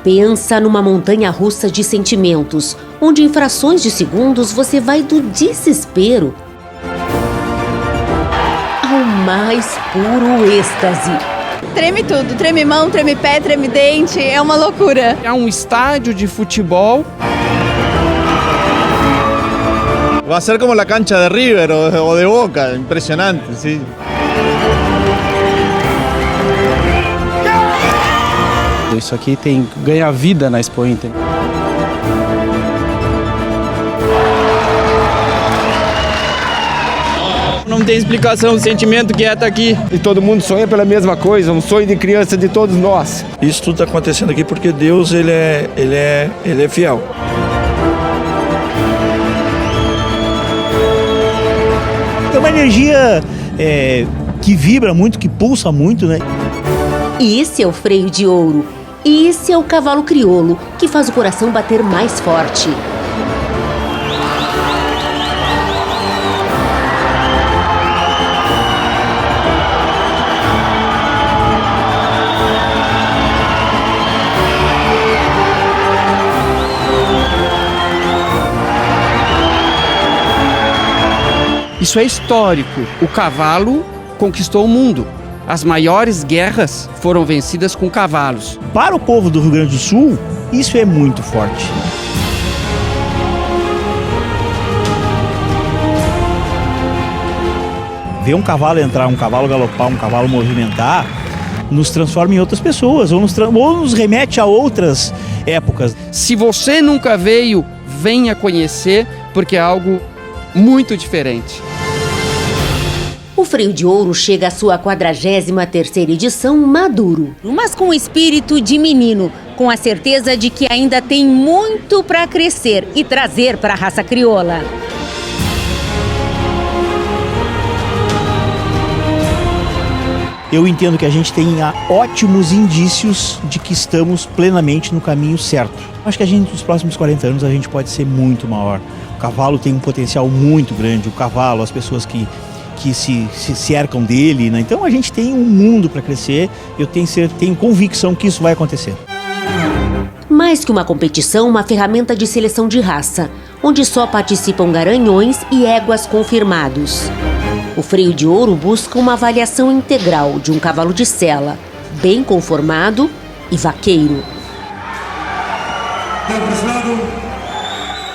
Pensa numa montanha-russa de sentimentos, onde em frações de segundos você vai do desespero ao mais puro êxtase. Treme tudo, treme mão, treme pé, treme dente, é uma loucura. É um estádio de futebol. Va a ser como la cancha de River o de Boca, impresionante, sí. Isso aqui ganha vida na Expo Inter. Não tem explicação o sentimento que é estar aqui. E todo mundo sonha pela mesma coisa, um sonho de criança de todos nós. Isso tudo está acontecendo aqui porque Deus ele é fiel. É uma energia que vibra muito, que pulsa muito, né? Esse é o freio de ouro. Esse é o cavalo crioulo, que faz o coração bater mais forte. Isso é histórico. O cavalo conquistou o mundo. As maiores guerras foram vencidas com cavalos. Para o povo do Rio Grande do Sul, isso é muito forte. Ver um cavalo entrar, um cavalo galopar, um cavalo movimentar, nos transforma em outras pessoas, ou nos remete a outras épocas. Se você nunca veio, venha conhecer, porque é algo muito diferente. O Freio de Ouro chega à sua 43ª edição maduro, mas com espírito de menino, com a certeza de que ainda tem muito para crescer e trazer para a raça crioula. Eu entendo que a gente tem ótimos indícios de que estamos plenamente no caminho certo. Acho que nos próximos 40 anos a gente pode ser muito maior. O cavalo tem um potencial muito grande, o cavalo, as pessoas que se cercam dele, né? Então a gente tem um mundo para crescer, eu tenho convicção que isso vai acontecer. Mais que uma competição, uma ferramenta de seleção de raça, onde só participam garanhões e éguas confirmados. O Freio de Ouro busca uma avaliação integral de um cavalo de sela, bem conformado e vaqueiro.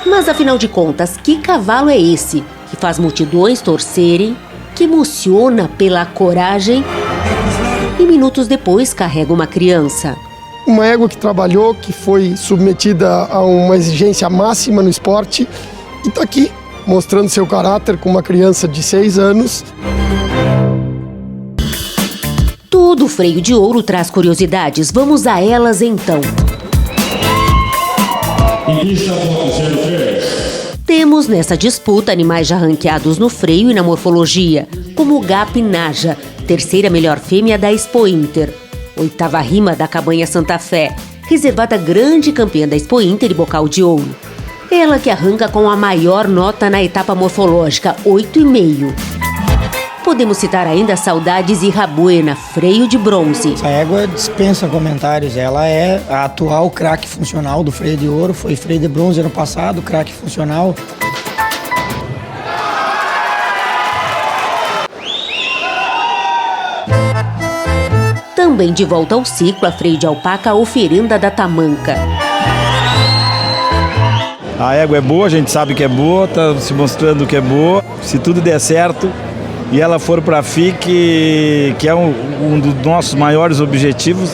Mas afinal de contas, que cavalo é esse que faz multidões torcerem, que emociona pela coragem e minutos depois carrega uma criança? Uma égua que trabalhou, que foi submetida a uma exigência máxima no esporte e está aqui, mostrando seu caráter com uma criança de 6 anos. Todo Freio de Ouro traz curiosidades, vamos a elas então. Temos nessa disputa animais já ranqueados no freio e na morfologia, como o Gap Naja, 3ª melhor fêmea da Expo Inter, 8ª rima da Cabanha Santa Fé, reservada grande campeã da Expo Inter e Bocal de Ouro. Ela que arranca com a maior nota na etapa morfológica, 8,5. Podemos citar ainda Saudades e Rabuena, freio de bronze. Essa égua dispensa comentários, ela é a atual craque funcional do freio de ouro, foi freio de bronze ano passado, craque funcional. Também de volta ao ciclo, a freio de alpaca, a Oferenda da Tamanca. A égua é boa, a gente sabe que é boa, está se mostrando que é boa. Se tudo der certo e ela for para a FIC, que é um dos nossos maiores objetivos,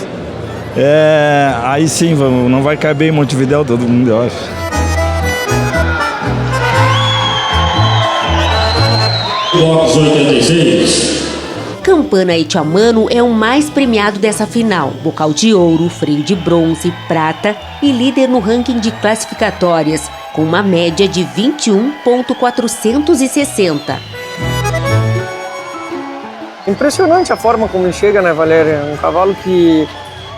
aí sim, não vai caber em Montevidéu todo mundo, eu acho. Box 86. Campana e Chamano é o mais premiado dessa final. Bocal de ouro, freio de bronze, prata e líder no ranking de classificatórias, com uma média de 21,460. Impressionante a forma como ele chega, né, Valéria? É um cavalo que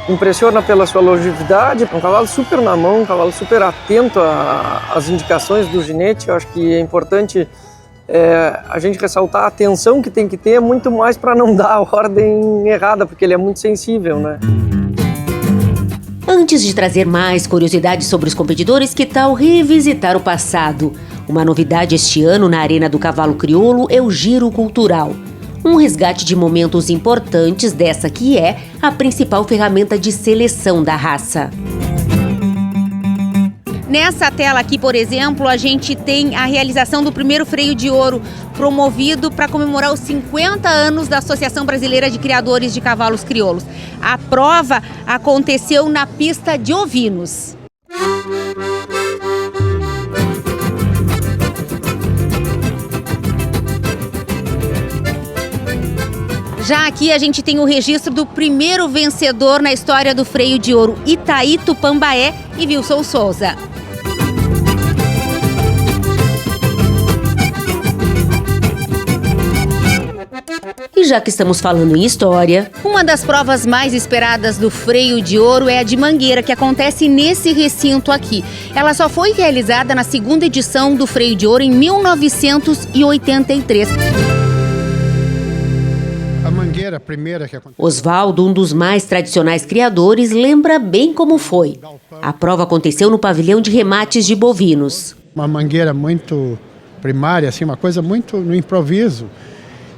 impressiona pela sua longevidade, é um cavalo super na mão, um cavalo super atento às indicações do ginete. Eu acho que é importante a gente ressaltar a atenção que tem que ter, muito mais para não dar a ordem errada, porque ele é muito sensível, né? Antes de trazer mais curiosidades sobre os competidores, que tal revisitar o passado? Uma novidade este ano na Arena do Cavalo Crioulo é o Giro Cultural. Um resgate de momentos importantes dessa que é a principal ferramenta de seleção da raça. Nessa tela aqui, por exemplo, a gente tem a realização do primeiro freio de ouro promovido para comemorar os 50 anos da Associação Brasileira de Criadores de Cavalos Crioulos. A prova aconteceu na pista de ovinos. Já aqui a gente tem o registro do primeiro vencedor na história do freio de ouro, Itaí Tupambaé e Wilson Souza. E já que estamos falando em história, uma das provas mais esperadas do freio de ouro é a de Mangueira, que acontece nesse recinto aqui. Ela só foi realizada na segunda edição do freio de ouro em 1983. A Mangueira, a primeira que aconteceu. Oswaldo, um dos mais tradicionais criadores, lembra bem como foi. A prova aconteceu no pavilhão de remates de bovinos. Uma mangueira muito primária, assim, uma coisa muito no improviso.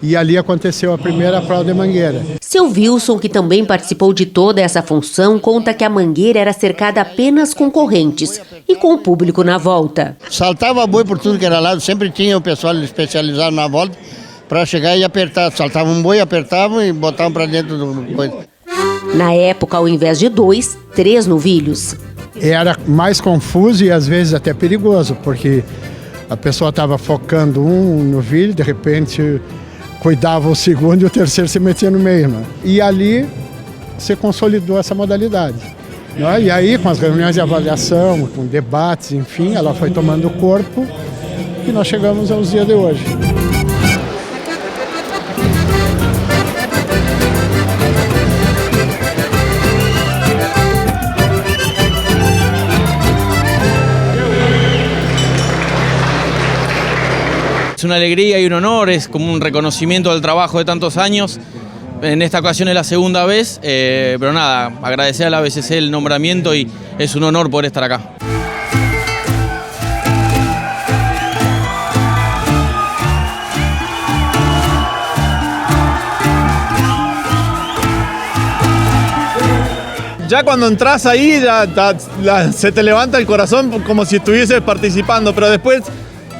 E ali aconteceu a primeira prova de mangueira. Seu Wilson, que também participou de toda essa função, conta que a mangueira era cercada apenas com correntes e com o público na volta. Saltava boi por tudo que era lado, sempre tinha o pessoal especializado na volta para chegar e apertar. Saltava um boi, apertavam e botavam para dentro do coisa. Na época, ao invés de 2, 3 novilhos. Era mais confuso e às vezes até perigoso, porque a pessoa estava focando um novilho, de repente cuidava o segundo e o terceiro se metia no meio. Né? E ali se consolidou essa modalidade. Né? E aí, com as reuniões de avaliação, com debates, enfim, ela foi tomando corpo e nós chegamos aos dias de hoje. Es una alegría y un honor, es como un reconocimiento del trabajo de tantos años. En esta ocasión es la segunda vez, pero nada, agradecer a la BCC el nombramiento y es un honor poder estar acá. Ya cuando entras ahí se te levanta el corazón como si estuvieses participando, pero después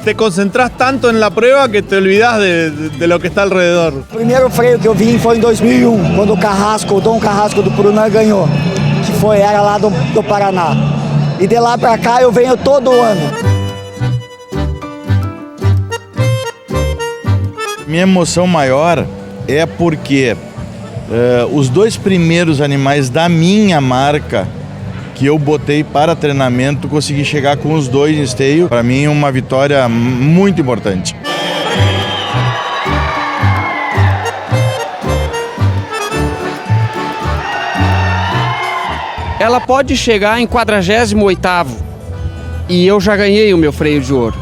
te concentras tanto en la prueba que te olvidas de lo que está alrededor. O primeiro freio que eu vim foi em 2001, quando o Dom Carrasco do Purunã ganhou, que era lá do Paraná. E de lá para cá eu venho todo ano. Minha emoção maior é porque os 2 primeiros animais da minha marca que eu botei para treinamento, consegui chegar com os 2 em esteio. Para mim, uma vitória muito importante. Ela pode chegar em 48º e eu já ganhei o meu freio de ouro.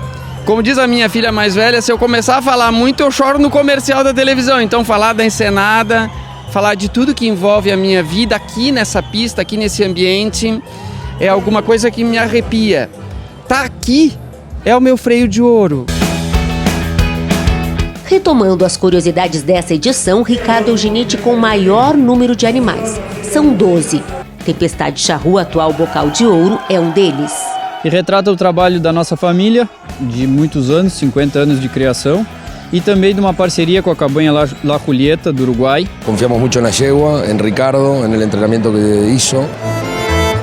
Como diz a minha filha mais velha, se eu começar a falar muito, eu choro no comercial da televisão. Então, falar da encenada, falar de tudo que envolve a minha vida aqui nessa pista, aqui nesse ambiente, é alguma coisa que me arrepia. Tá aqui é o meu freio de ouro. Retomando as curiosidades dessa edição, Ricardo é o ginete com o maior número de animais. São 12. Tempestade Charrua, atual bocal de ouro, é um deles. E retrata o trabalho da nossa família, de muitos anos, 50 anos de criação. E também de uma parceria com a cabanha La Julieta, do Uruguai. Confiamos muito na yegua, em Ricardo, no treinamento que hizo.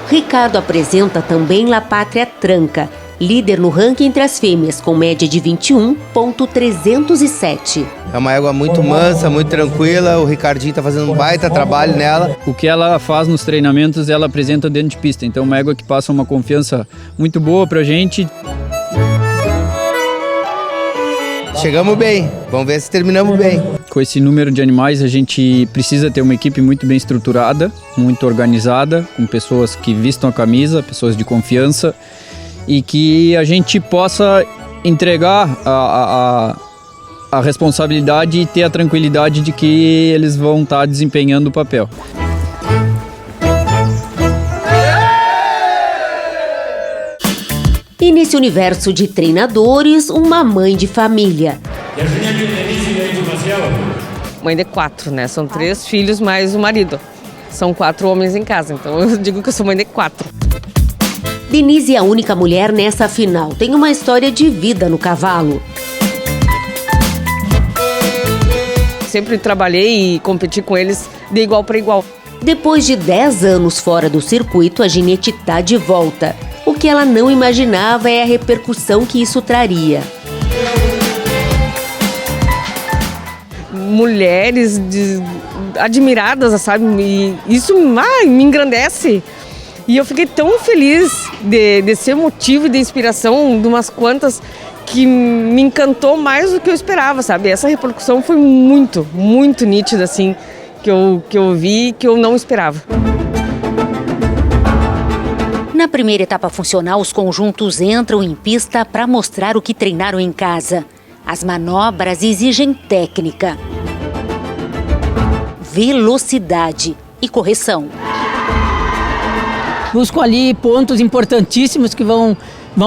Ricardo apresenta também La Pátria Tranca, líder no ranking entre as fêmeas, com média de 21,307. É uma égua muito mansa, muito tranquila, o Ricardinho está fazendo um baita trabalho nela. O que ela faz nos treinamentos, ela apresenta dentro de pista. Então, uma égua que passa uma confiança muito boa pra gente. Chegamos bem, vamos ver se terminamos bem. Com esse número de animais, a gente precisa ter uma equipe muito bem estruturada, muito organizada, com pessoas que vistam a camisa, pessoas de confiança, e que a gente possa entregar a responsabilidade e ter a tranquilidade de que eles vão estar desempenhando o papel. E nesse universo de treinadores, uma mãe de família. Mãe de 4, né? São 3 filhos mais o marido. São 4 homens em casa, então eu digo que eu sou mãe de 4. Denise é a única mulher nessa final. Tem uma história de vida no cavalo. Sempre trabalhei e competi com eles de igual para igual. Depois de 10 anos fora do circuito, a Ginete tá de volta. O que ela não imaginava é a repercussão que isso traria. Mulheres admiradas, sabe? E isso me engrandece. E eu fiquei tão feliz de ser motivo de inspiração de umas quantas que me encantou mais do que eu esperava, sabe? Essa repercussão foi muito, muito nítida, assim, que eu vi que eu não esperava. Na primeira etapa funcional, os conjuntos entram em pista para mostrar o que treinaram em casa. As manobras exigem técnica, velocidade e correção. Busco ali pontos importantíssimos que vão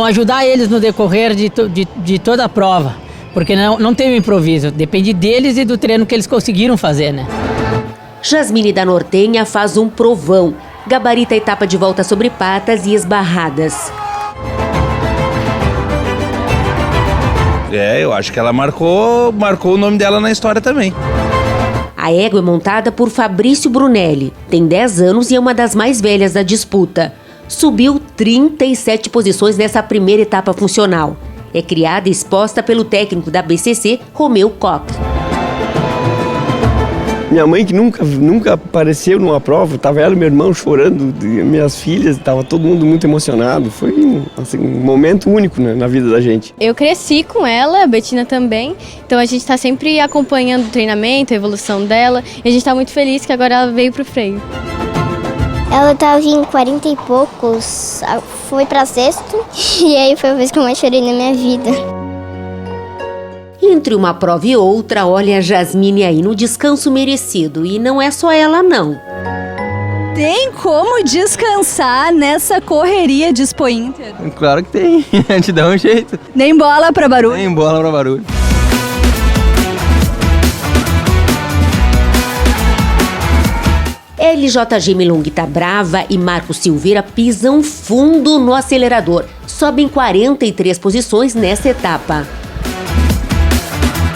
ajudar eles no decorrer de toda a prova, porque não tem o improviso, depende deles e do treino que eles conseguiram fazer, né? Jasmine da Nortenha faz um provão, gabarita a etapa de volta sobre patas e esbarradas. Eu acho que ela marcou o nome dela na história também. A égua é montada por Fabrício Brunelli, tem 10 anos e é uma das mais velhas da disputa. Subiu 37 posições nessa primeira etapa funcional. É criada e exposta pelo técnico da BCC, Romeu Koch. Minha mãe, que nunca apareceu numa prova, estava ela e meu irmão chorando, minhas filhas, estava todo mundo muito emocionado. Foi assim, um momento único, né, na vida da gente. Eu cresci com ela, a Betina também, então a gente está sempre acompanhando o treinamento, a evolução dela, e a gente está muito feliz que agora ela veio para o freio. Ela estava em 40 e poucos, foi para sexto, e aí foi a vez que eu mais chorei na minha vida. Entre uma prova e outra, olha a Jasmine aí no descanso merecido. E não é só ela, não. Tem como descansar nessa correria de Expo Inter? Claro que tem, a gente dá um jeito. Nem bola pra barulho? Nem bola pra barulho. LJG Milong tá brava e Marco Silveira pisam fundo no acelerador. Sobem 43 posições nessa etapa.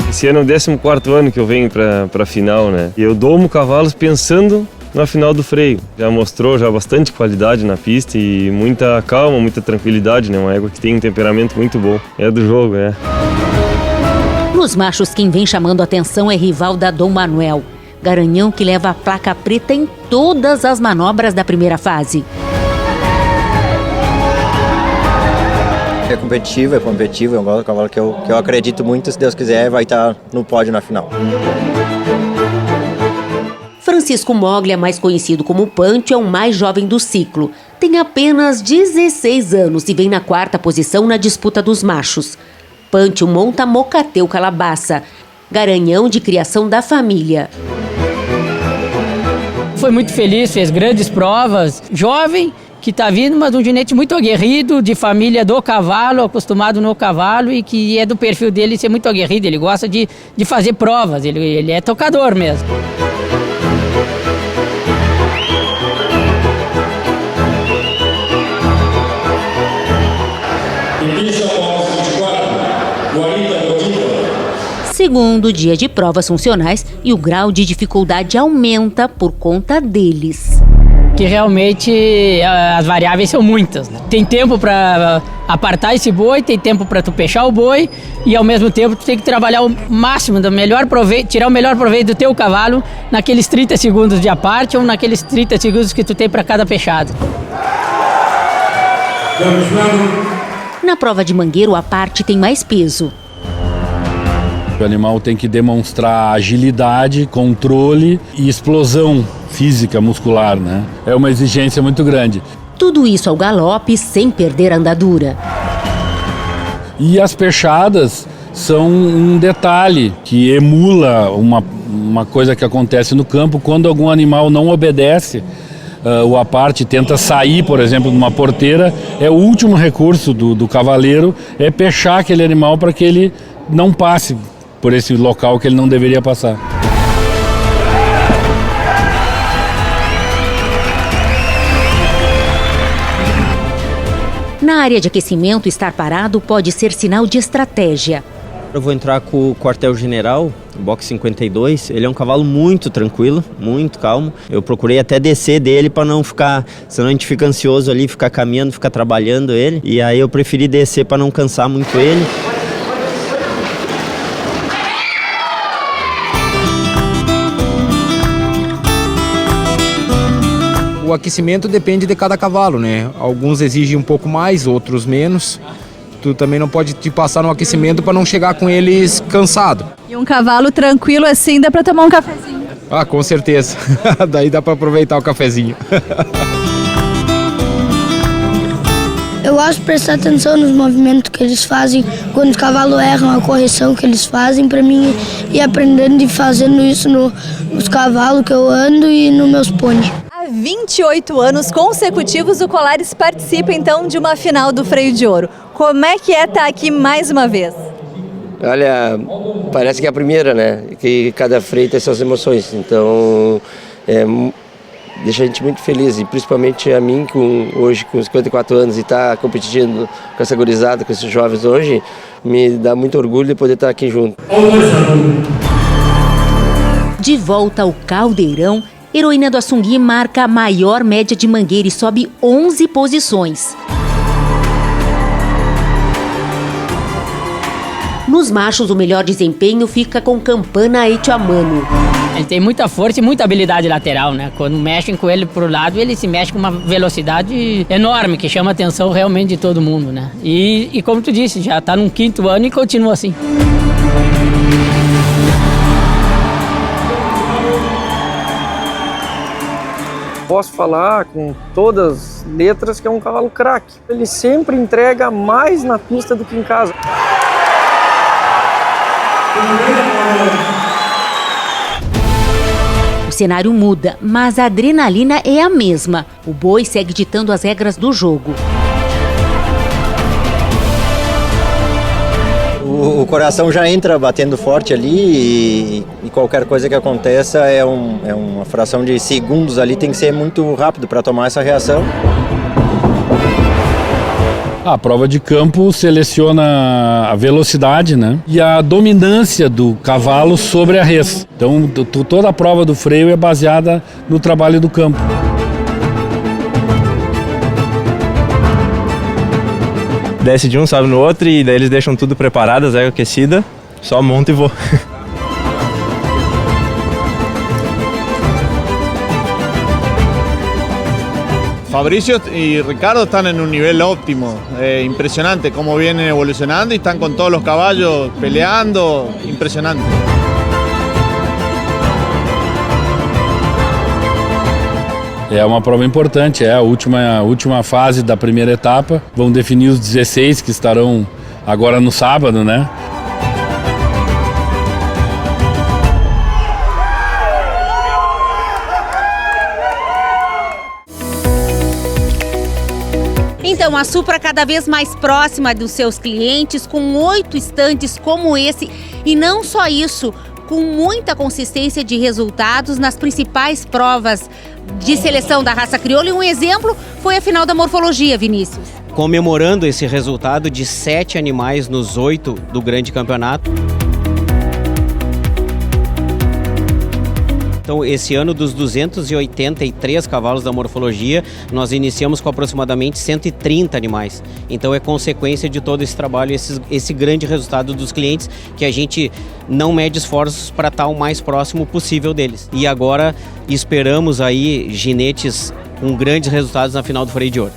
Esse ano é o 14º ano que eu venho para a final, né? E eu domo cavalos pensando na final do freio. Já mostrou bastante qualidade na pista e muita calma, muita tranquilidade, né? Uma égua que tem um temperamento muito bom. É do jogo, é. Nos machos, quem vem chamando a atenção é rival da Dom Manuel. Garanhão que leva a placa preta em todas as manobras da primeira fase. É competitivo, eu gosto do cavalo que eu acredito muito, se Deus quiser, vai estar no pódio na final. Francisco Moglia, mais conhecido como Pancho, é o mais jovem do ciclo. Tem apenas 16 anos e vem na 4ª posição na disputa dos machos. Pancho monta Mocateu Calabaça, garanhão de criação da família. Foi muito feliz, fez grandes provas, jovem, que está vindo, mas um ginete muito aguerrido, de família do cavalo, acostumado no cavalo e que é do perfil dele ser muito aguerrido, ele gosta de fazer provas, ele é tocador mesmo. Segundo dia de provas funcionais e o grau de dificuldade aumenta por conta deles. Que realmente as variáveis são muitas, né? Tem tempo para apartar esse boi, tem tempo para tu pechar o boi e ao mesmo tempo tu tem que trabalhar o máximo, tirar o melhor proveito do teu cavalo naqueles 30 segundos de aparte ou naqueles 30 segundos que tu tem para cada pechado. Na prova de mangueiro, a parte tem mais peso. O animal tem que demonstrar agilidade, controle e explosão física, muscular, né? É uma exigência muito grande. Tudo isso ao galope, sem perder a andadura. E as pechadas são um detalhe que emula uma coisa que acontece no campo quando algum animal não obedece o aparte, tenta sair, por exemplo, de uma porteira, é o último recurso do cavaleiro, é pechar aquele animal para que ele não passe por esse local que ele não deveria passar. Na área de aquecimento, estar parado pode ser sinal de estratégia. Eu vou entrar com o quartel-general, box 52. Ele é um cavalo muito tranquilo, muito calmo. Eu procurei até descer dele para não ficar, senão a gente fica ansioso ali, ficar caminhando, ficar trabalhando ele. E aí eu preferi descer para não cansar muito ele. O aquecimento depende de cada cavalo, né? Alguns exigem um pouco mais, outros menos. Tu também não pode te passar no aquecimento para não chegar com eles cansado. E um cavalo tranquilo assim dá para tomar um cafezinho? Ah, com certeza. Daí dá para aproveitar o cafezinho. Eu gosto de prestar atenção nos movimentos que eles fazem quando os cavalos erram, a correção que eles fazem para mim ir aprendendo e fazendo isso nos cavalos que eu ando e nos meus pôneis. Há 28 anos consecutivos, o Colares participa então de uma final do Freio de Ouro. Como é que é estar aqui mais uma vez? Olha, parece que é a primeira, né? Que cada freio tem suas emoções, então deixa a gente muito feliz, e principalmente a mim, hoje com 54 anos e estar competindo com essa gurizada, com esses jovens hoje, me dá muito orgulho de poder estar aqui junto. De volta ao Caldeirão, Heroína do Assungui marca a maior média de Mangueira e sobe 11 posições. Nos machos, o melhor desempenho fica com Campana Etiamano. Ele tem muita força e muita habilidade lateral, né? Quando mexem com ele pro lado, ele se mexe com uma velocidade enorme, que chama a atenção realmente de todo mundo, né? E como tu disse, já tá no 5º ano e continua assim. Posso falar com todas as letras que é um cavalo craque. Ele sempre entrega mais na pista do que em casa. O cenário muda, mas a adrenalina é a mesma. O boi segue ditando as regras do jogo. O coração já entra batendo forte ali e qualquer coisa que aconteça é uma fração de segundos ali, tem que ser muito rápido para tomar essa reação. A prova de campo seleciona a velocidade, né? E a dominância do cavalo sobre a res. Então, toda a prova do freio é baseada no trabalho do campo. Desce de um, sobe no outro e daí eles deixam tudo preparado, as éguas aquecidas, só monta e vou. Fabricio y Ricardo están en un nivel óptimo, impresionante cómo vienen evolucionando y están con todos los caballos peleando, impresionante. É uma prova importante, é a última fase da primeira etapa. Vão definir os 16 que estarão agora no sábado, né? Então, a Supra cada vez mais próxima dos seus clientes, com 8 estantes como esse. E não só isso, com muita consistência de resultados nas principais provas de seleção da raça crioula. E um exemplo foi a final da morfologia, Vinícius. Comemorando esse resultado de 7 animais nos 8 do grande campeonato. Então, esse ano, dos 283 cavalos da morfologia, nós iniciamos com aproximadamente 130 animais. Então, é consequência de todo esse trabalho, esse grande resultado dos clientes, que a gente não mede esforços para estar o mais próximo possível deles. E agora, esperamos aí ginetes com grandes resultados na final do Freio de Ouro.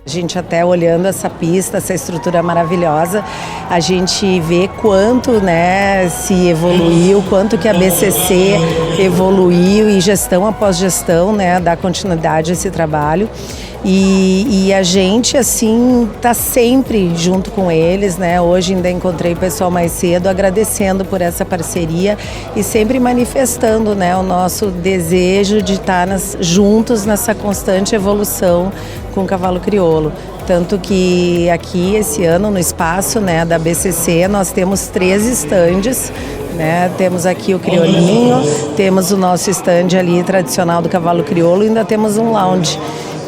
A gente até olhando essa pista, essa estrutura maravilhosa, a gente vê quanto, né, se evoluiu, quanto que a BCC evoluiu e gestão após gestão, né, dá continuidade a esse trabalho. E a gente, assim, está sempre junto com eles, né? Hoje ainda encontrei o pessoal mais cedo agradecendo por essa parceria e sempre manifestando, né, o nosso desejo de estar juntos nessa constante evolução com o cavalo crioulo. Tanto que aqui, esse ano, no espaço, né, da BCC, nós temos 3 estandes, né? Temos aqui o criolinho, temos o nosso estande ali tradicional do cavalo crioulo e ainda temos um lounge.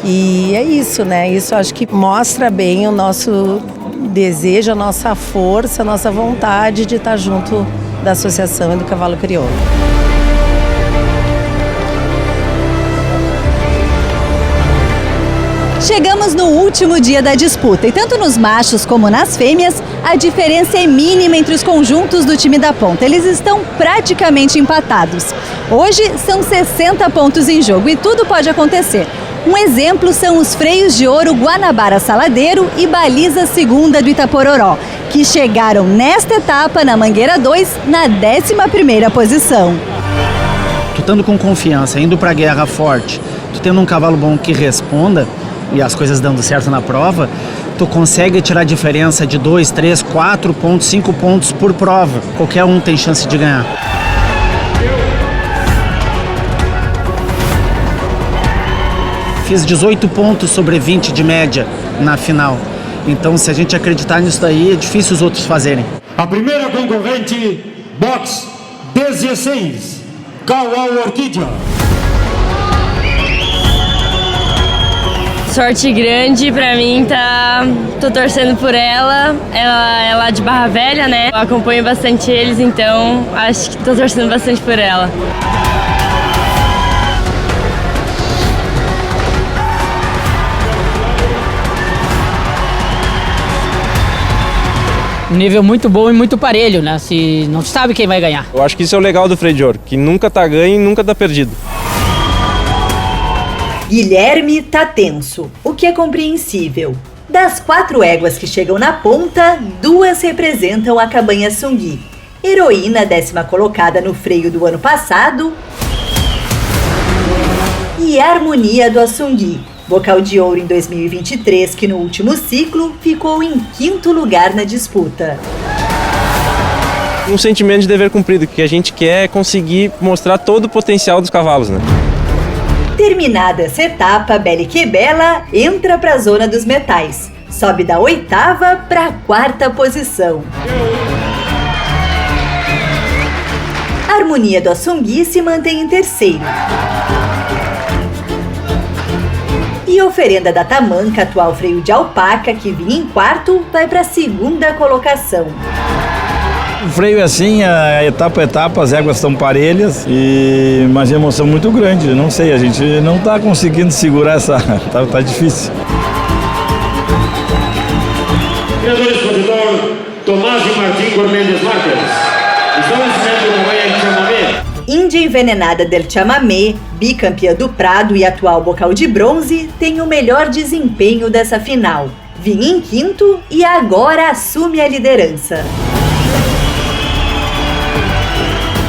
E é isso, né? Isso acho que mostra bem o nosso desejo, a nossa força, a nossa vontade de estar junto da associação e do cavalo crioulo. Chegamos no último dia da disputa e tanto nos machos como nas fêmeas, a diferença é mínima entre os conjuntos do time da ponta. Eles estão praticamente empatados. Hoje são 60 pontos em jogo e tudo pode acontecer. Um exemplo são os freios de ouro Guanabara Saladeiro e Baliza Segunda do Itapororó, que chegaram nesta etapa na Mangueira 2 na 11ª posição. Tu estando com confiança, indo pra guerra forte, tu tendo um cavalo bom que responda e as coisas dando certo na prova, tu consegue tirar a diferença de 2, 3, 4 pontos, 5 pontos por prova. Qualquer um tem chance de ganhar. Fiz 18 pontos sobre 20 de média na final. Então, se a gente acreditar nisso daí, é difícil os outros fazerem. A primeira concorrente, box 16, Cauã Orquídea. Sorte grande pra mim, tô torcendo por ela. Ela é lá de Barra Velha, né? Eu acompanho bastante eles, então acho que tô torcendo bastante por ela. Um nível muito bom e muito parelho, né? Se não sabe quem vai ganhar. Eu acho que isso é o legal do freio de ouro, que nunca tá ganho e nunca tá perdido. Guilherme tá tenso, o que é compreensível. Das 4 éguas que chegam na ponta, 2 representam a Cabanha Sungui. Heroína, 10ª colocada no freio do ano passado, e Harmonia do Assungui, bocal de ouro em 2023, que no último ciclo ficou em 5º lugar na disputa. Um sentimento de dever cumprido, que a gente quer conseguir mostrar todo o potencial dos cavalos, né? Terminada essa etapa, Belle que Bela entra para a zona dos metais. Sobe da 8ª para a 4ª posição. A Harmonia do Assungui se mantém em 3º. E Oferenda da Tamanca, atual freio de alpaca, que vinha em 4º, vai para a 2ª colocação. O freio é assim, etapa a etapa, as éguas estão parelhas, mas a emoção muito grande. Não sei, a gente não está conseguindo segurar essa... tá difícil. Criadores corredor Tomás e Martim Gourmet Marques. Estão ensinando uma banha de chamamé. Índia Envenenada del Chamamé, bicampeã do Prado e atual bocal de bronze, tem o melhor desempenho dessa final. Vinha em 5º e agora assume a liderança.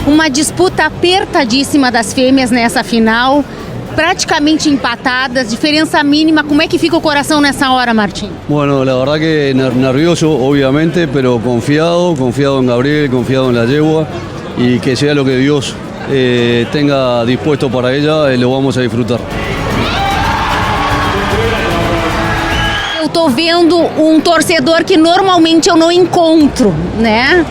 Uma disputa apertadíssima das fêmeas nessa final, praticamente empatadas, diferença mínima. Como é que fica o coração nessa hora, Martín? Bueno, la verdad que nervioso, obviamente, pero confiado en Gabriel, confiado en la yegua y que sea lo que Dios tenga dispuesto para ella, lo vamos a disfrutar. Eu tô vendo um torcedor que normalmente eu não encontro, né?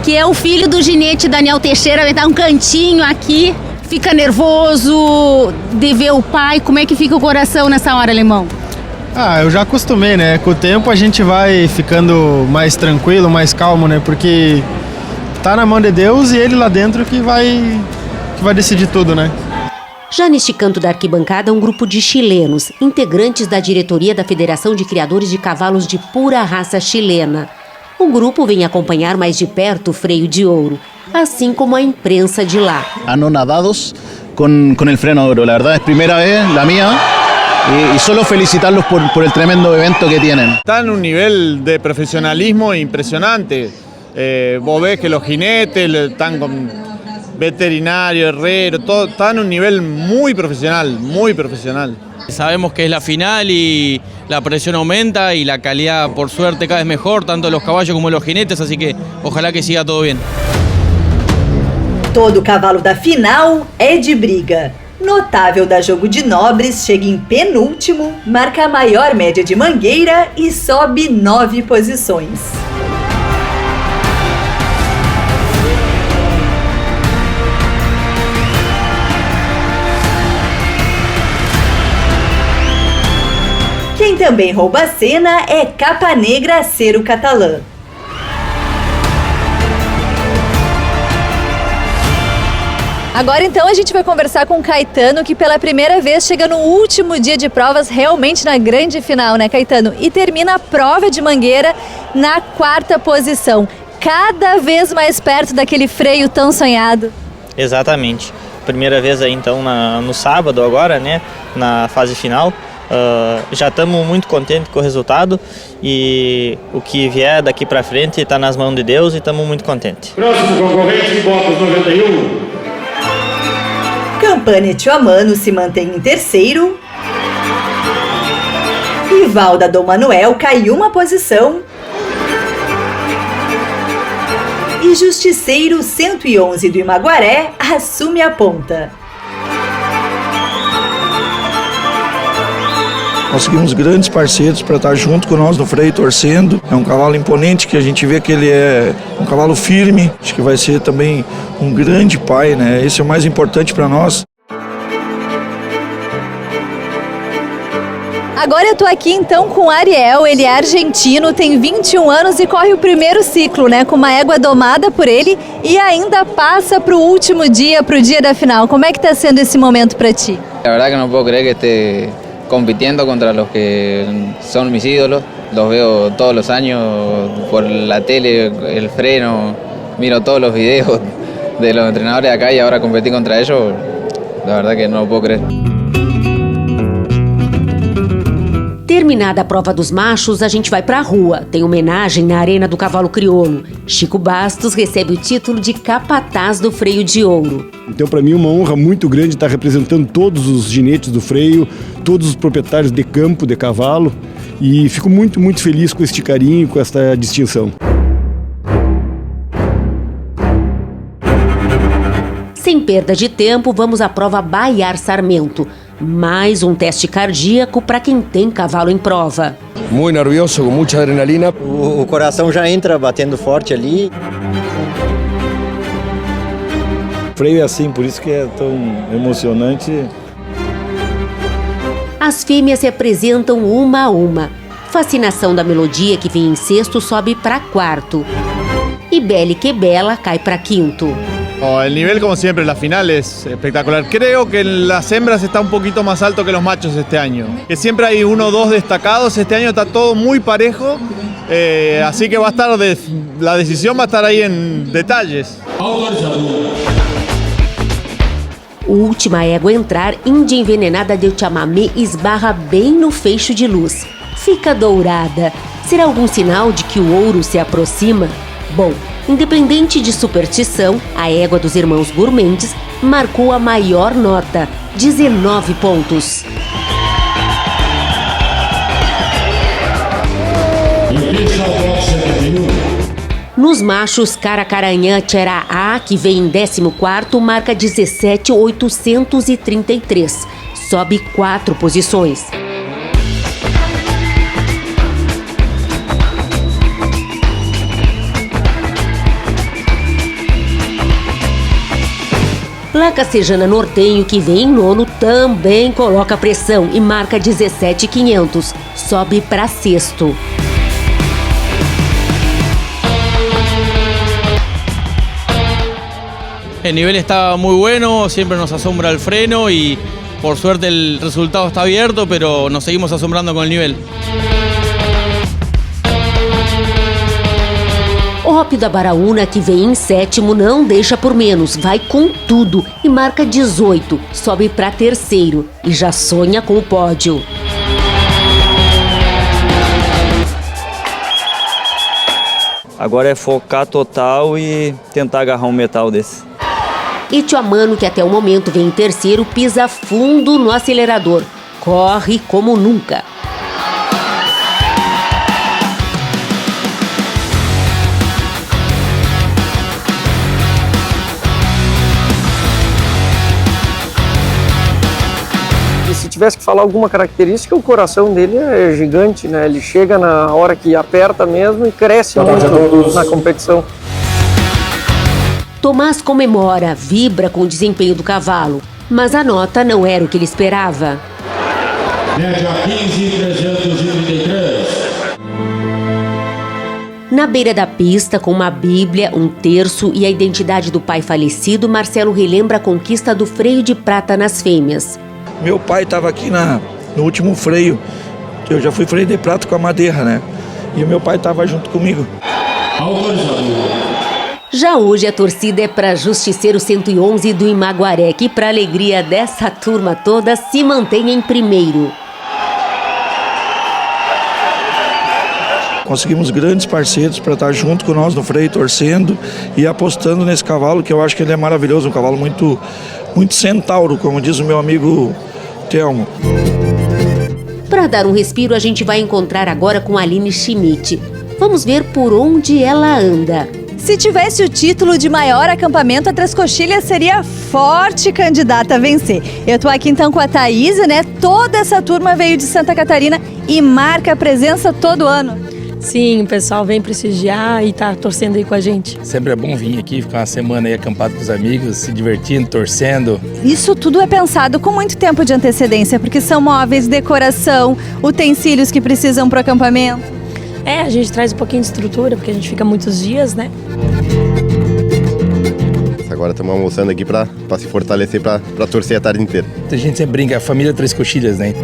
Que é o filho do ginete Daniel Teixeira, vai dar um cantinho aqui, fica nervoso de ver o pai. Como é que fica o coração nessa hora, Alemão? Eu já acostumei, né? Com o tempo a gente vai ficando mais tranquilo, mais calmo, né? Porque tá na mão de Deus e ele lá dentro que vai decidir tudo, né? Já neste canto da arquibancada, um grupo de chilenos, integrantes da diretoria da Federação de Criadores de Cavalos de Pura Raça Chilena. O grupo vem acompanhar mais de perto o freio de ouro, assim como a imprensa de lá. Anonadados com el freno de ouro. La verdad es primera vez, la mía, y solo felicitarlos por el tremendo evento que tienen. Están en un nivel de profesionalismo impresionante. Vos ves que los jinetes están con veterinario, herrero, todo, están en un nivel muy profesional, muy profesional. Sabemos que es la final y la presión aumenta y la calidad, por suerte, cada vez mejor, tanto de los caballos como de los jinetes, así que ojalá que siga todo bien. Todo cavalo da final é de briga. Notável da Jogo de Nobres chega em penúltimo, marca a maior média de Mangueira e sobe 9 posições. Quem também rouba a cena é Capa Negra Cero Catalã. Agora então a gente vai conversar com o Caetano, que pela primeira vez chega no último dia de provas, realmente na grande final, né, Caetano? E termina a prova de Mangueira na 4ª posição, cada vez mais perto daquele freio tão sonhado. Exatamente. Primeira vez aí então no sábado agora, né, na fase final. Já estamos muito contentes com o resultado e o que vier daqui para frente está nas mãos de Deus e estamos muito contentes. Próximo concorrente, Botas 91. Campane Tioamano se mantém em terceiro. Rival da Dom Manuel cai uma posição. E Justiceiro 111 do Imaguaré assume a ponta. Conseguimos grandes parceiros para estar junto com nós no freio, torcendo. É um cavalo imponente, que a gente vê que ele é um cavalo firme. Acho que vai ser também um grande pai, né? Esse é o mais importante para nós. Agora eu tô aqui então com o Ariel, ele é argentino, tem 21 anos e corre o primeiro ciclo, né? Com uma égua domada por ele e ainda passa pro último dia, pro dia da final. Como é que tá sendo esse momento para ti? La verdad que no puedo creer que esté compitiendo contra los que son mis ídolos. Los veo todos los años por la tele, el freno, miro todos los videos de los entrenadores de acá y ahora competir contra ellos, la verdad que no lo puedo creer. Terminada a prova dos machos, a gente vai pra rua. Tem homenagem na Arena do Cavalo Crioulo. Chico Bastos recebe o título de capataz do freio de ouro. Então, para mim, é uma honra muito grande estar representando todos os ginetes do freio, todos os proprietários de campo, de cavalo. E fico muito, muito feliz com este carinho, com esta distinção. Sem perda de tempo, vamos à prova Baiar Sarmento. Mais um teste cardíaco para quem tem cavalo em prova. Muito nervioso, com muita adrenalina. O coração já entra batendo forte ali. O freio é assim, por isso que é tão emocionante. As fêmeas se apresentam uma a uma. Fascinação da Melodia, que vem em sexto, sobe para quarto. E Belle que Bela cai para quinto. El nivel, como siempre, en la final es espectacular. Creo que en las hembras está un poquito más alto que los machos este año. Que siempre hay 1 o 2 destacados. Este año está todo muy parejo. Así que va a estar la decisión va a estar ahí en detalles. Última égua a entrar, Índia Envenenada de Chamamé esbarra bem no feixo de luz. Fica dourada. Será algum sinal de que o ouro se aproxima? Bom, independente de superstição, a égua dos irmãos Gourmendes marcou a maior nota, 19 pontos. Nos machos, Caracaranhã Tchera A, que vem em 14º, marca 17.833, sobe 4 posições. La Cacejana Nortenho, que vem em 9º, também coloca pressão e marca 17.500, sobe para 6º. El nivel está muy bueno, siempre nos asombra el freno y por suerte el resultado está abierto, pero nos seguimos asombrando con el nivel. O Hopi da Baraúna, que vem em 7º, não deixa por menos, vai com tudo e marca 18, sobe para 3º e já sonha com o pódio. Agora é focar total e tentar agarrar um metal desse. E Tioamano, que até o momento vem em 3º, pisa fundo no acelerador. Corre como nunca. Se tivesse que falar alguma característica, o coração dele é gigante, né? Ele chega na hora que aperta mesmo e cresce muito na competição. Tomás comemora, vibra com o desempenho do cavalo, mas a nota não era o que ele esperava. Média 15.333. Na beira da pista, com uma bíblia, um terço e a identidade do pai falecido, Marcelo relembra a conquista do freio de prata nas fêmeas. Meu pai estava aqui no último freio, que eu já fui freio de prata com a madeira, né? E o meu pai estava junto comigo. Já hoje a torcida é para Justiceiro 111 do Imaguaré, que para alegria dessa turma toda se mantém em primeiro. Conseguimos grandes parceiros para estar junto com nós no freio, torcendo e apostando nesse cavalo, que eu acho que ele é maravilhoso, um cavalo muito centauro, como diz o meu amigo Telmo. Para dar um respiro, a gente vai encontrar agora com a Aline Schmidt. Vamos ver por onde ela anda. Se tivesse o título de maior acampamento, a Três Coxilhas seria forte candidata a vencer. Eu tô aqui então com a Thaís, né? Toda essa turma veio de Santa Catarina e marca a presença todo ano. Sim, o pessoal vem prestigiar e tá torcendo aí com a gente. Sempre é bom vir aqui, ficar uma semana aí acampado com os amigos, se divertindo, torcendo. Isso tudo é pensado com muito tempo de antecedência, porque são móveis, decoração, utensílios que precisam pro acampamento. A gente traz um pouquinho de estrutura, porque a gente fica muitos dias, né? Agora estamos almoçando aqui para se fortalecer, para torcer a tarde inteira. A gente sempre brinca, a família Três Coxilhas, né?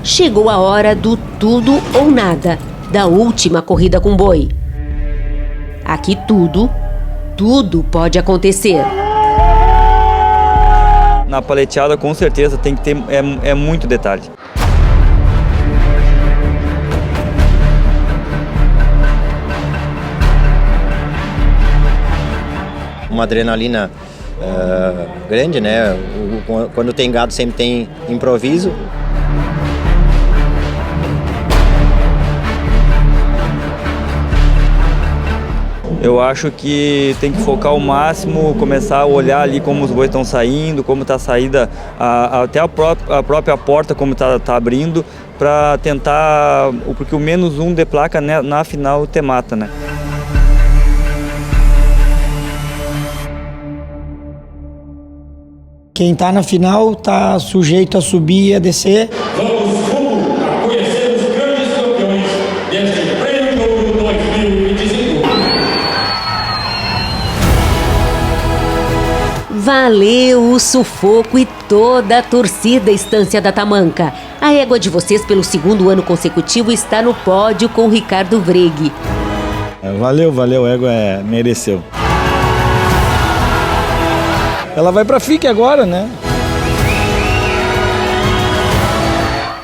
Chegou a hora do tudo ou nada, da última corrida com boi. Aqui tudo pode acontecer. Na paleteada, com certeza, tem que ter muito detalhe. Uma adrenalina grande, né? Quando tem gado sempre tem improviso. Eu acho que tem que focar ao máximo, começar a olhar ali como os bois estão saindo, como está a saída, até a própria porta como está abrindo, para tentar, porque o menos um de placa, né, na final te mata, né? Quem está na final está sujeito a subir e a descer. Vamos rumo a conhecer os grandes campeões deste Prêmio Ouro 2025. Valeu o sufoco e toda a torcida Estância da Tamanca. A égua de vocês pelo 2º ano consecutivo está no pódio com Ricardo Vreg. Valeu, a égua mereceu. Ela vai pra FIC agora, né?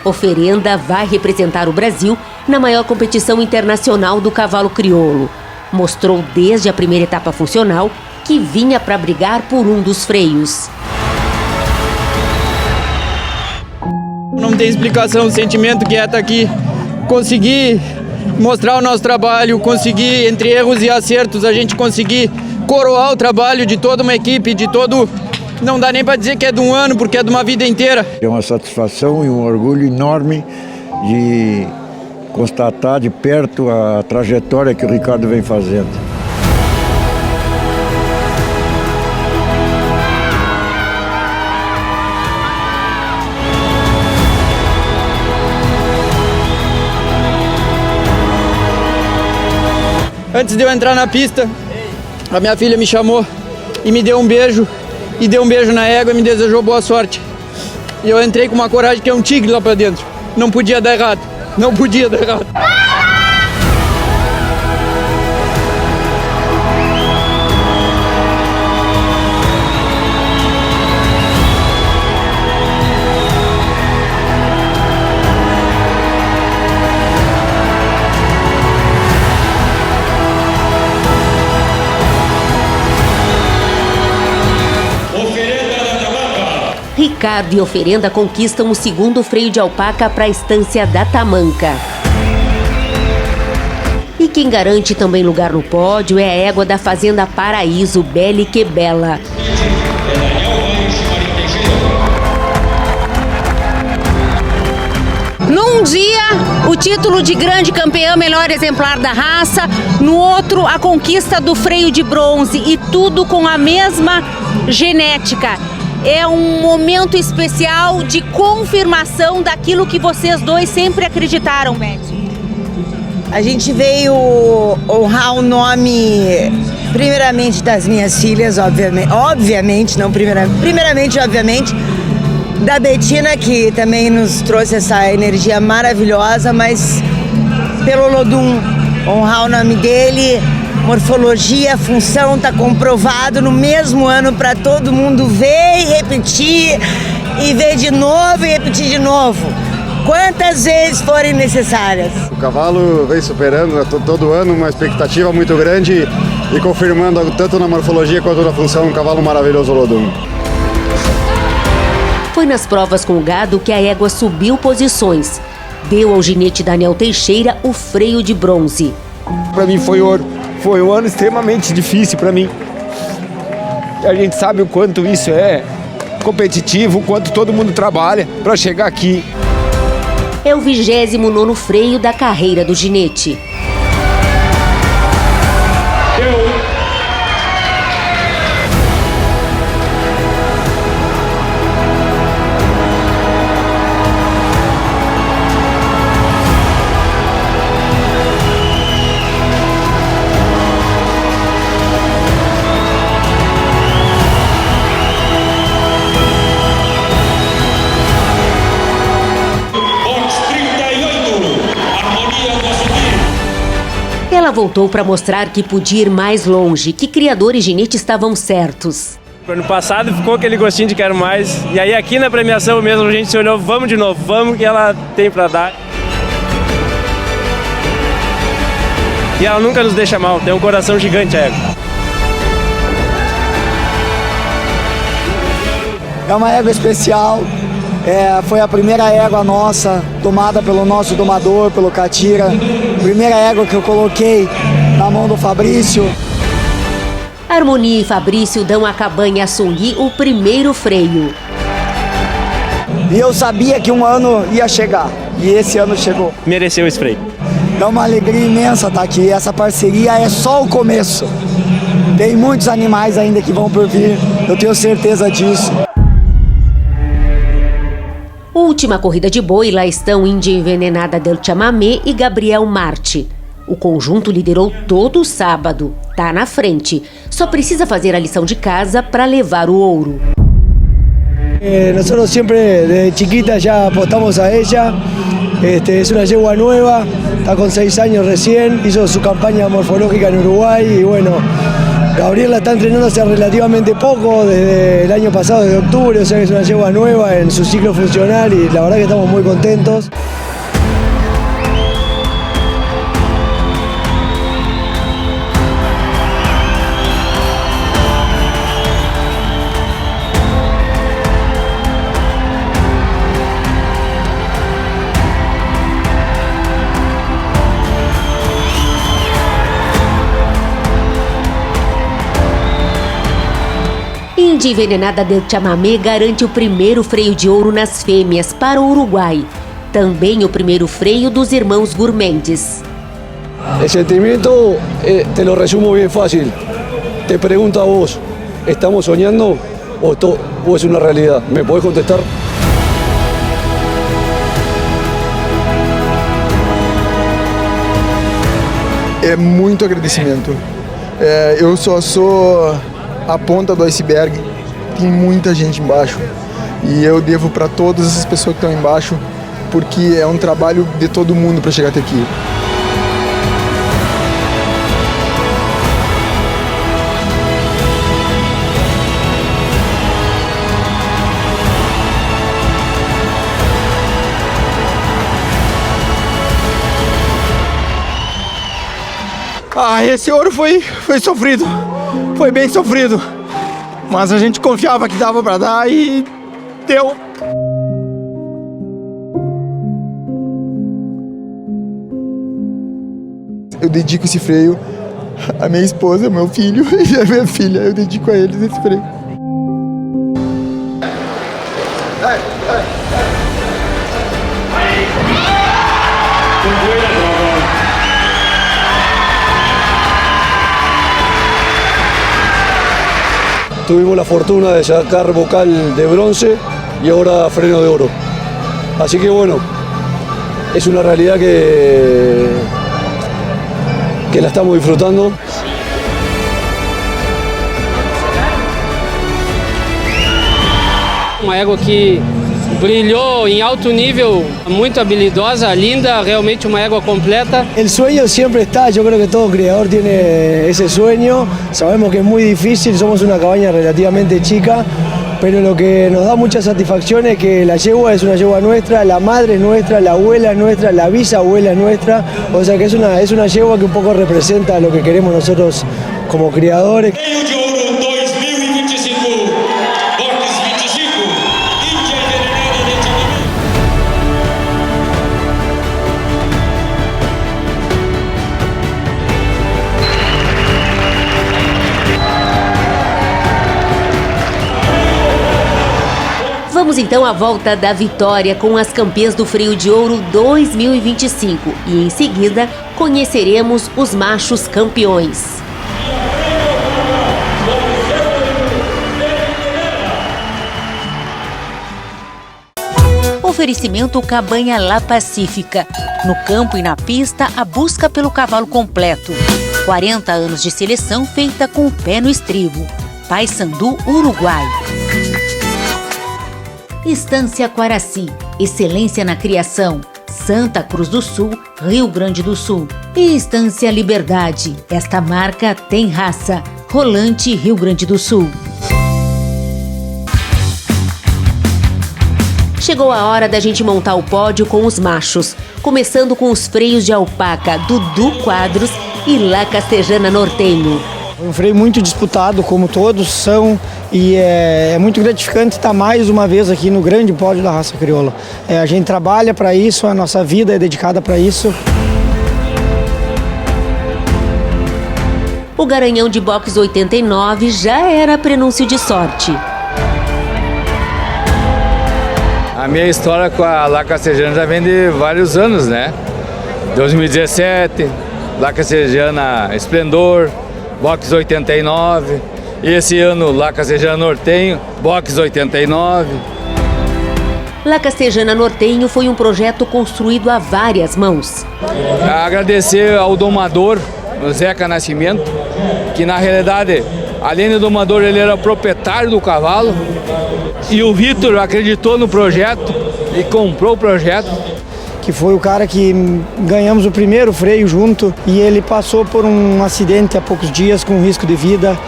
Oferenda vai representar o Brasil na maior competição internacional do cavalo crioulo. Mostrou desde a primeira etapa funcional que vinha para brigar por um dos freios. Não tem explicação o sentimento que é estar aqui, conseguir mostrar o nosso trabalho, conseguir, entre erros e acertos, a gente conseguir coroar o trabalho de toda uma equipe, de todo... Não dá nem para dizer que é de um ano, porque é de uma vida inteira. É uma satisfação e um orgulho enorme de constatar de perto a trajetória que o Ricardo vem fazendo. Antes de eu entrar na pista, a minha filha me chamou e me deu um beijo, e deu um beijo na égua e me desejou boa sorte. E eu entrei com uma coragem que é um tigre lá pra dentro. não podia dar errado. Não podia dar errado. Ricardo e Oferenda conquistam o segundo freio de alpaca para a estância da Tamanca. E quem garante também lugar no pódio é a égua da Fazenda Paraíso, Belle que Bela. Num dia, o título de grande campeã, melhor exemplar da raça. No outro, a conquista do freio de bronze. E tudo com a mesma genética. É um momento especial de confirmação daquilo que vocês dois sempre acreditaram, Beth. A gente veio honrar o nome, primeiramente, das minhas filhas, obviamente, da Betina, que também nos trouxe essa energia maravilhosa, mas pelo Lodum, honrar o nome dele. Morfologia, função, está comprovado no mesmo ano para todo mundo ver e repetir, e ver de novo e repetir de novo, quantas vezes forem necessárias. O cavalo vem superando todo ano uma expectativa muito grande e confirmando tanto na morfologia quanto na função um cavalo maravilhoso Lodum. Foi nas provas com o gado que a égua subiu posições. Deu ao ginete Daniel Teixeira o freio de bronze. Para mim foi ouro. Foi um ano extremamente difícil para mim. A gente sabe o quanto isso é competitivo, o quanto todo mundo trabalha para chegar aqui. É o 29º freio da carreira do ginete. Ela voltou para mostrar que podia ir mais longe, que criador e ginete estavam certos. Ano passado ficou aquele gostinho de quero mais, e aí aqui na premiação mesmo a gente se olhou, vamos de novo, vamos que ela tem para dar. E ela nunca nos deixa mal, tem um coração gigante a égua. É uma égua especial, foi a primeira égua nossa, tomada pelo nosso domador, pelo Catira. Primeira égua que eu coloquei na mão do Fabrício. Harmonia e Fabrício dão à cabanha Sungui o primeiro freio. E eu sabia que um ano ia chegar, e esse ano chegou. Mereceu esse freio. Dá uma alegria imensa estar aqui, essa parceria é só o começo. Tem muitos animais ainda que vão por vir, eu tenho certeza disso. Última corrida de boi, lá estão Índia Envenenada del Chamamé e Gabriel Marte. O conjunto liderou todo o sábado, tá na frente. Só precisa fazer a lição de casa para levar o ouro. Nosotros siempre desde chiquita ya apostamos a ella. Es una yegua nueva, está con 6 años recién, hizo su campaña morfológica en Uruguay y bueno, Gabriela está entrenando hace relativamente poco, desde el año pasado, desde octubre, o sea que es una yegua nueva en su ciclo funcional y la verdad que estamos muy contentos. Índia Envenenada del Chamamé garante o primeiro freio de ouro nas fêmeas para o Uruguai. Também o primeiro freio dos irmãos Gurmendes. El sentimiento te lo resumo bien fácil. Te pregunto a vos, ¿estamos soñando o es una realidad? ¿Me podés contestar? É muito agradecimento. Eu só sou a ponta do iceberg, tem muita gente embaixo. E eu devo para todas essas pessoas que estão embaixo porque é um trabalho de todo mundo para chegar até aqui. Esse ouro foi sofrido, foi bem sofrido, mas a gente confiava que dava para dar e deu. Eu dedico esse freio à minha esposa, ao meu filho e à minha filha, eu dedico a eles esse freio. Tuvimos la fortuna de sacar bocal de bronce y ahora freno de oro. Así que bueno, es una realidad que la estamos disfrutando. Uma égua que brilhou em alto nível, muito habilidosa, linda, realmente uma égua completa. El sueño siempre está, yo creo que todo criador tiene ese sueño, sabemos que es muy difícil, somos una cabaña relativamente chica, pero lo que nos da mucha satisfacción es que la yegua es una yegua nuestra, la madre es nuestra, la abuela es nuestra, la bisabuela es nuestra, o sea que es una yegua que un poco representa lo que queremos nosotros como criadores. Vamos então à volta da vitória com as campeãs do Freio de Ouro 2025 e em seguida conheceremos os machos campeões. Oferecimento Cabanha La Pacífica. No campo e na pista, a busca pelo cavalo completo. 40 anos de seleção feita com o pé no estribo. Paysandu, Uruguai. Estância Quaraci, excelência na criação, Santa Cruz do Sul, Rio Grande do Sul. E Estância Liberdade, esta marca tem raça, Rolante, Rio Grande do Sul. Chegou a hora da gente montar o pódio com os machos, começando com os freios de alpaca Dudu Quadros e La Castejana Nortenho. Foi um freio muito disputado, como todos são, e é muito gratificante estar mais uma vez aqui no grande pódio da raça crioula. A gente trabalha para isso, a nossa vida é dedicada para isso. O Garanhão de Box 89 já era prenúncio de sorte. A minha história com a La Castejana já vem de vários anos, né? 2017, La Castejana Esplendor, Box 89, e esse ano La Castejana Nortenho, Box 89. La Castejana Nortenho foi um projeto construído a várias mãos. Agradecer ao domador, o Zeca Nascimento, que na realidade, além do domador, ele era proprietário do cavalo, e o Vitor acreditou no projeto e comprou o projeto. Que foi o cara que ganhamos o primeiro freio junto, e ele passou por um acidente há poucos dias com risco de vida,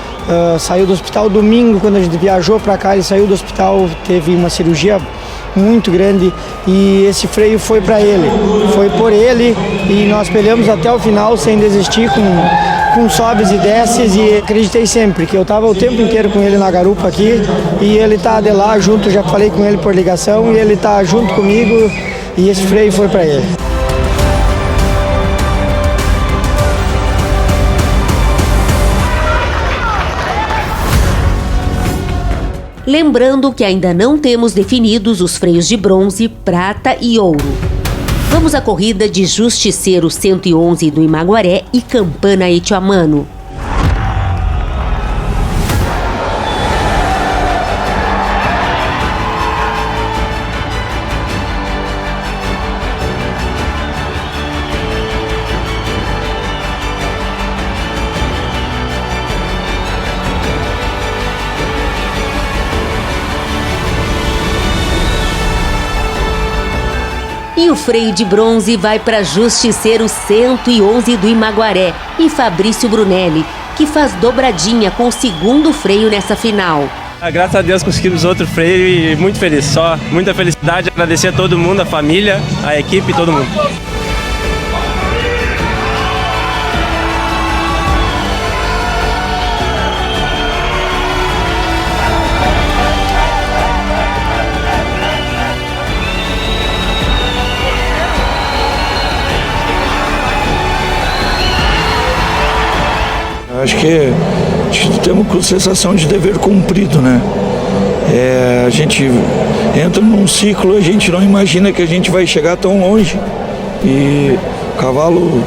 saiu do hospital domingo. Quando a gente viajou para cá, ele saiu do hospital, teve uma cirurgia muito grande, e esse freio foi para ele, foi por ele, e nós peleamos até o final sem desistir, com sobes e desces, e acreditei sempre que eu estava o tempo inteiro com ele na garupa aqui, e ele está de lá junto, já falei com ele por ligação, e ele está junto comigo. E esse freio foi para ele. Lembrando que ainda não temos definidos os freios de bronze, prata e ouro. Vamos à corrida de Justiceiro 111 do Imaguaré e Campana Etiamano. E o freio de bronze vai para Justiceiro 111 do Imaguaré e Fabrício Brunelli, que faz dobradinha com o segundo freio nessa final. Graças a Deus conseguimos outro freio e muito feliz, só muita felicidade, agradecer a todo mundo, a família, a equipe, todo mundo. Acho que temos com sensação de dever cumprido, né? A gente entra num ciclo, a gente não imagina que a gente vai chegar tão longe. E o cavalo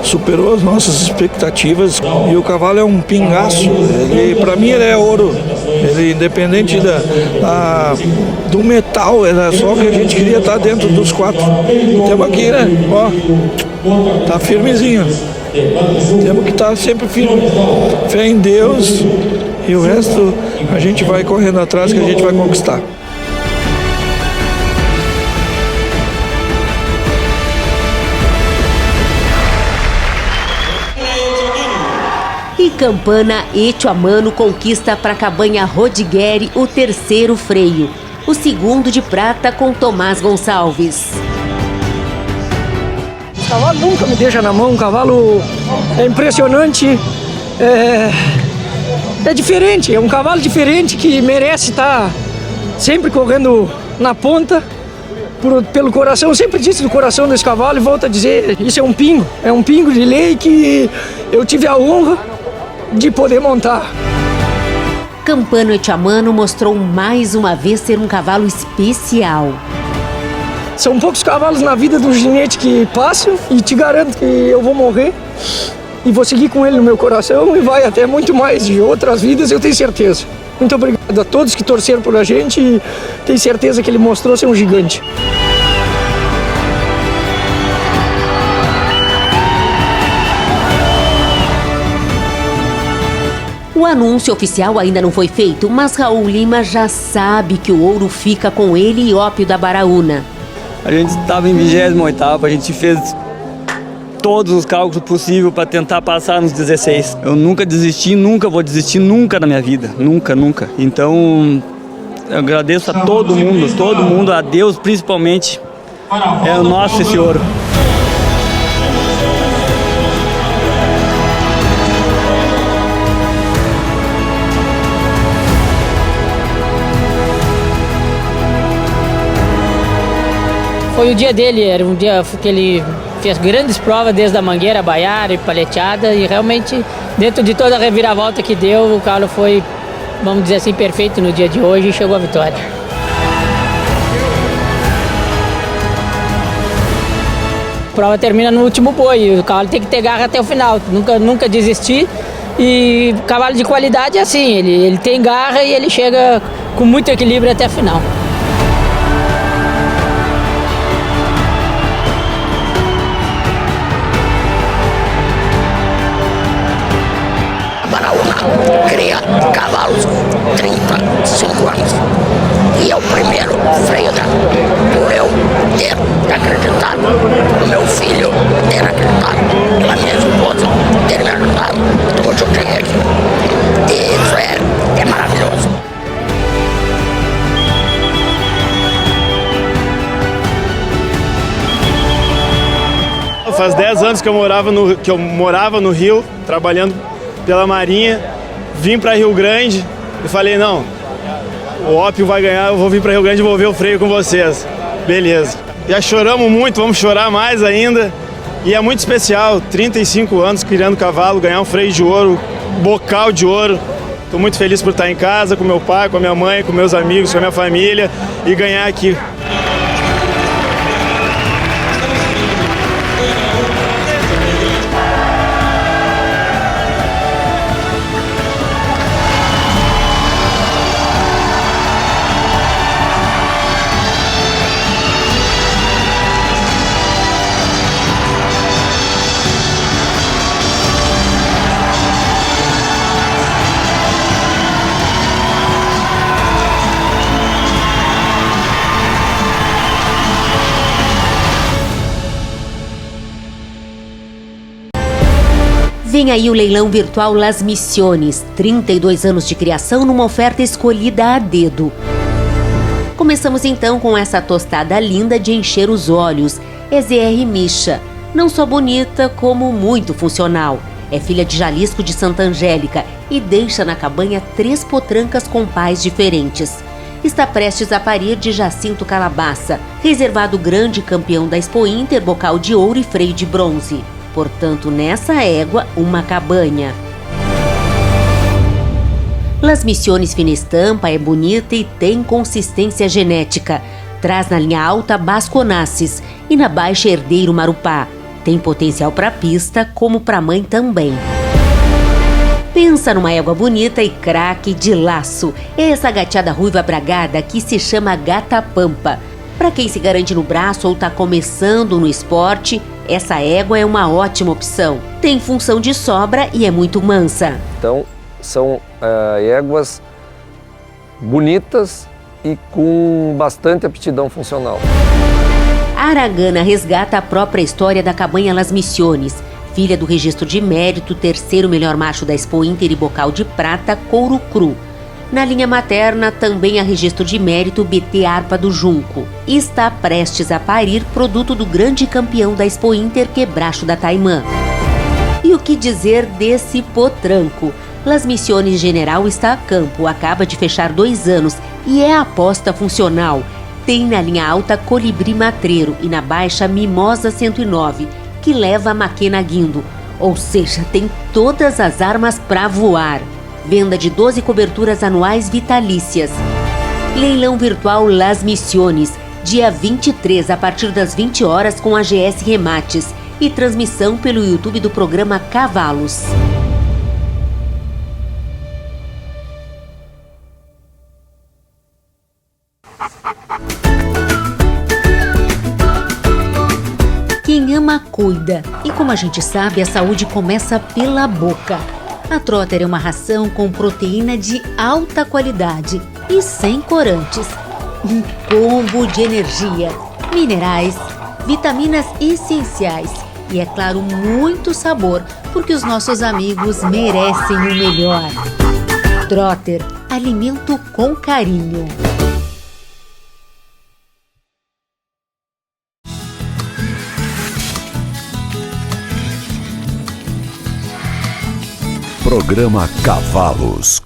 superou as nossas expectativas. E o cavalo é um pingaço. Para mim ele é ouro. Ele, independente do metal, era só que a gente queria estar dentro dos 4. Temos aqui, né? Ó, tá firmezinho. Temos que estar sempre firme, fé em Deus, e o resto a gente vai correndo atrás que a gente vai conquistar. E Campana Etioamano conquista para Cabanha Rodigueri o terceiro freio, o segundo de prata com Tomás Gonçalves. O cavalo nunca me deixa na mão, o cavalo é impressionante, é diferente, é um cavalo diferente que merece estar sempre correndo na ponta, pelo coração. Eu sempre disse do coração desse cavalo e volto a dizer, isso é um pingo de lei que eu tive a honra de poder montar. Campana Etioamano mostrou mais uma vez ser um cavalo especial. São poucos cavalos na vida do ginete que passam e te garanto que eu vou morrer e vou seguir com ele no meu coração e vai até muito mais de outras vidas, eu tenho certeza. Muito obrigado a todos que torceram por a gente e tenho certeza que ele mostrou ser um gigante. O anúncio oficial ainda não foi feito, mas Raul Lima já sabe que o ouro fica com ele e Ópio da Baraúna. A gente estava em 28º, a gente fez todos os cálculos possíveis para tentar passar nos 16. Eu nunca desisti, nunca vou desistir, nunca na minha vida, nunca, nunca. Então, eu agradeço a todo mundo, a Deus principalmente, é o nosso esse ouro. Foi o dia dele, era um dia que ele fez grandes provas desde a mangueira, baiara e paleteada e realmente dentro de toda a reviravolta que deu, o cavalo foi, vamos dizer assim, perfeito no dia de hoje e chegou à vitória. A prova termina no último boi, o cavalo tem que ter garra até o final, nunca desistir e cavalo de qualidade é assim, ele tem garra e ele chega com muito equilíbrio até a final. Cria cavalos com 35 anos e é o primeiro freio dela. Por eu ter acreditado, o meu filho ter acreditado, a minha esposa ter me ajudado, hoje eu cheguei aqui. E isso é maravilhoso. Faz 10 anos que eu morava no Rio, trabalhando pela Marinha, vim para Rio Grande e falei, não, o Ópio vai ganhar, eu vou vir para Rio Grande e vou ver o freio com vocês. Beleza. Já choramos muito, vamos chorar mais ainda. E é muito especial, 35 anos criando cavalo, ganhar um freio de ouro, bocal de ouro. Estou muito feliz por estar em casa com meu pai, com a minha mãe, com meus amigos, com a minha família e ganhar aqui. Vem aí o leilão virtual Las Missiones, 32 anos de criação numa oferta escolhida a dedo. Começamos então com essa tostada linda de encher os olhos, é ZR Misha. Não só bonita, como muito funcional. É filha de Jalisco de Santa Angélica e deixa na cabanha 3 potrancas com pais diferentes. Está prestes a parir de Jacinto Calabaça, reservado grande campeão da Expo Inter, bocal de ouro e freio de bronze. Portanto, nessa égua, uma cabanha. Las Missiones fina estampa, é bonita e tem consistência genética. Traz na linha alta Basconasses e na baixa Herdeiro Marupá. Tem potencial para pista, como para mãe também. Pensa numa égua bonita e craque de laço. É essa gateada ruiva bragada que se chama Gata Pampa. Para quem se garante no braço ou está começando no esporte, essa égua é uma ótima opção. Tem função de sobra e é muito mansa. Então, são éguas bonitas e com bastante aptidão funcional. A Aragana resgata a própria história da cabanha Las Missiones, filha do registro de mérito, 3º melhor macho da Expo Inter e bocal de prata, couro cru. Na linha materna, também há registro de mérito BT Harpa do Junco. E está prestes a parir, produto do grande campeão da Expo Inter, Quebracho da Taimã. E o que dizer desse potranco? Las Missiones General está a campo, acaba de fechar 2 anos e é a aposta funcional. Tem na linha alta Colibri Matreiro e na baixa Mimosa 109, que leva a Maquena Guindo. Ou seja, tem todas as armas para voar. Venda de 12 coberturas anuais vitalícias. Leilão virtual Las Missiones, dia 23, a partir das 20 horas com a GS Remates e transmissão pelo YouTube do programa Cavalos. Quem ama, cuida. E como a gente sabe, a saúde começa pela boca. A Trotter é uma ração com proteína de alta qualidade e sem corantes. Um combo de energia, minerais, vitaminas essenciais e, é claro, muito sabor, porque os nossos amigos merecem o melhor. Trotter, alimento com carinho. Programa Cavalos.